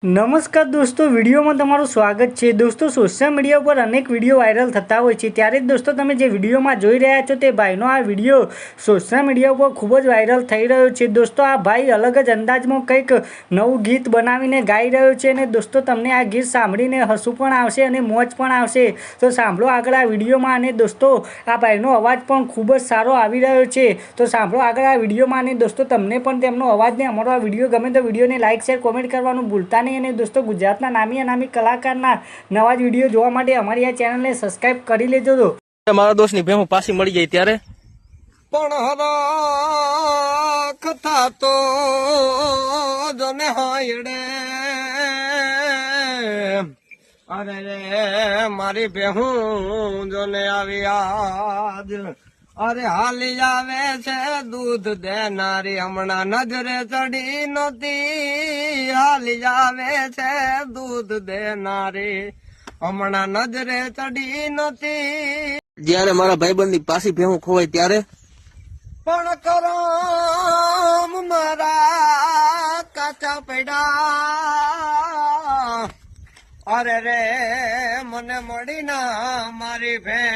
નમસ્કાર દોસ્તો, વિડીયોમાં તમારું સ્વાગત છે। દોસ્તો, સોશિયલ મીડિયા પર અનેક વિડીયો વાયરલ થતા હોય છે, ત્યારે દોસ્તો તમે જે વિડીયોમાં જોઈ રહ્યા છો તે ભાઈનો આ વિડીયો સોશિયલ મીડિયા પર ખૂબ જ વાયરલ થઈ રહ્યો છે। દોસ્તો, આ ભાઈ અલગ જ અંદાજમાં કંઈક નવું ગીત બનાવીને ગાઈ રહ્યો છે અને દોસ્તો તમને આ ગીત સાંભળીને હસવું પણ આવશે અને મોજ પણ આવશે। તો સાંભળો આગળ આ વિડીયોમાં। અને દોસ્તો, આ ભાઈનો અવાજ પણ ખૂબ જ સારો આવી રહ્યો છે, તો સાંભળો આગળ આ વિડીયોમાં। અને દોસ્તો, તમને પણ તેમનો અવાજ ને અમારો આ વિડીયો ગમે તો વિડીયોને લાઈક શેર કોમેન્ટ કરવાનું ભૂલતા નહીં। અને દોસ્તો, ગુજરાતના નામી અનામી કલાકારના નવા જ વિડીયો જોવા માટે અમારી આ ચેનલને સબસ્ક્રાઇબ કરી લેજો। તો મારા દોસ્તની ભેહું પાછી મળી જાય ત્યારે પણ હરખ થાતો જને હાયડે અરે રે મારી ભેહું જોને આવી આજ અરે હાલી આવે છે દૂધ દેનારી હમણાં નજરે ચડી નહોતી હાલી આવે છે દૂધ દેનારી હમણાં નજરે ચડી નહોતી જયારે મારા ભાઈબંધની પાછી ભેહું ખોવાય ત્યારે પણ કરમ મારા કાચા પડ્યા અરે રે મને મળી ના મારી ભેંસ